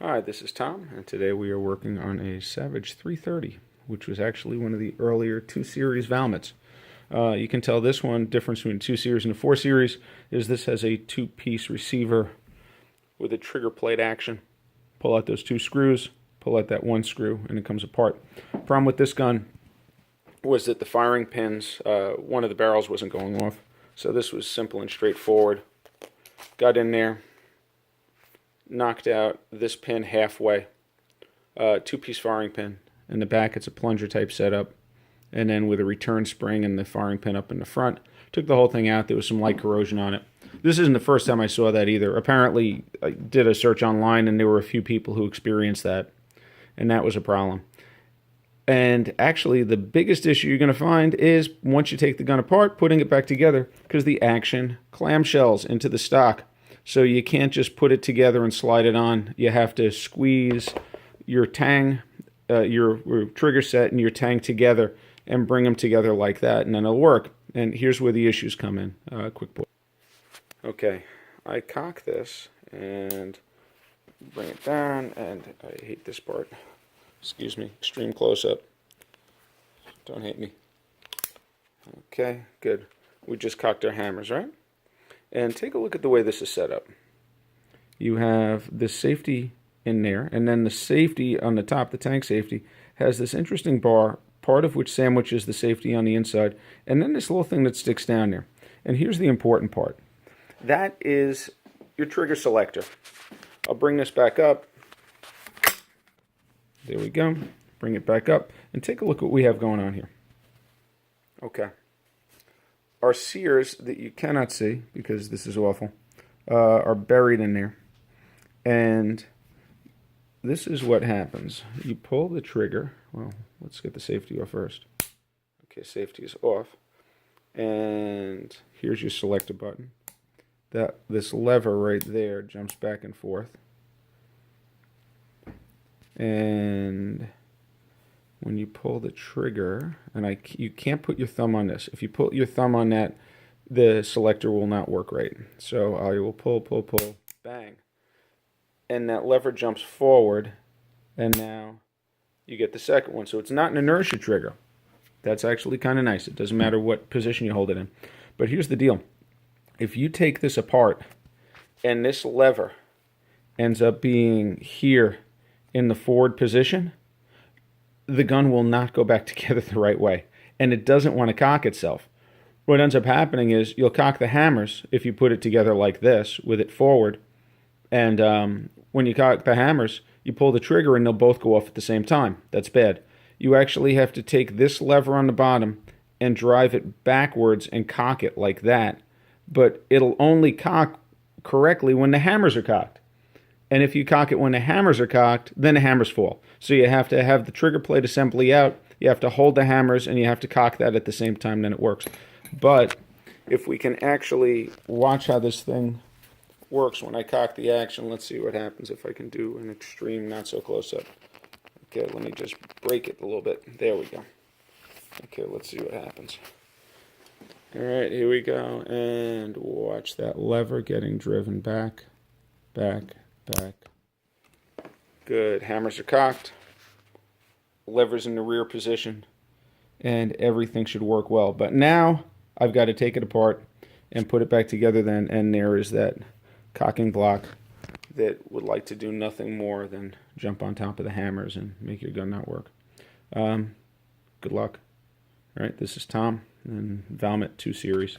Hi, this is Tom, and today we are working on a Savage 330, which was actually one of the earlier 2 Series Valmets. You can tell this one, difference between 2 Series and a 4 Series, is this has a 2-piece receiver with a trigger plate action. Pull out those 2 screws, pull out that 1 screw, and it comes apart. Problem with this gun was that the firing pins, one of the barrels wasn't going off, so this was simple and straightforward. Got in there, knocked out this pin halfway, 2-piece firing pin. In the back it's a plunger type setup, and then with a return spring and the firing pin up in the front. Took the whole thing out. There was some light corrosion on it. This isn't the first time I saw that either. Apparently I did a search online and there were a few people who experienced that, and that was a problem. And actually the biggest issue you're going to find is once you take the gun apart, putting it back together, because the action clamshells into the stock. So you can't just put it together and slide it on. You have to squeeze your tang, your trigger set and your tang together and bring them together like that, and then it'll work. And here's where the issues come in. Quick pause. Okay, I cock this and bring it down, and I hate this part. Excuse me, extreme close-up. Don't hate me. Okay, good. We just cocked our hammers, right? And take a look at the way this is set up. You have this safety in there, and then the safety on the top, the tank safety, has this interesting bar, part of which sandwiches the safety on the inside, and then this little thing that sticks down there. And here's the important part. That is your trigger selector. I'll bring this back up. There we go. Bring it back up, and take a look at what we have going on here. Okay. Our sears that you cannot see, because this is awful, are buried in there. And this is what happens. You pull the trigger. Well, let's get the safety off first. Okay, safety is off. And here's your selector button. This lever right there jumps back and forth. And when you pull the trigger, and you can't put your thumb on this. If you put your thumb on that, the selector will not work right. So I will pull, bang. And that lever jumps forward, and now you get the second one. So it's not an inertia trigger. That's actually kind of nice. It doesn't matter what position you hold it in. But here's the deal. If you take this apart, and this lever ends up being here in the forward position, the gun will not go back together the right way, and it doesn't want to cock itself. What ends up happening is you'll cock the hammers if you put it together like this with it forward, and when you cock the hammers, you pull the trigger and they'll both go off at the same time. That's bad. You actually have to take this lever on the bottom and drive it backwards and cock it like that, but it'll only cock correctly when the hammers are cocked. And if you cock it when the hammers are cocked, then the hammers fall. So you have to have the trigger plate assembly out, you have to hold the hammers, and you have to cock that at the same time, then it works. But if we can actually watch how this thing works when I cock the action, let's see what happens if I can do an extreme not so close up. Okay, let me just break it a little bit. There we go. Okay, let's see what happens. Alright, here we go. And watch that lever getting driven back, back. Good. Hammers are cocked. Lever's in the rear position. And everything should work well. But now I've got to take it apart and put it back together then. And there is that cocking block that would like to do nothing more than jump on top of the hammers and make your gun not work. Good luck. All right, this is Tom and Valmet 2 Series.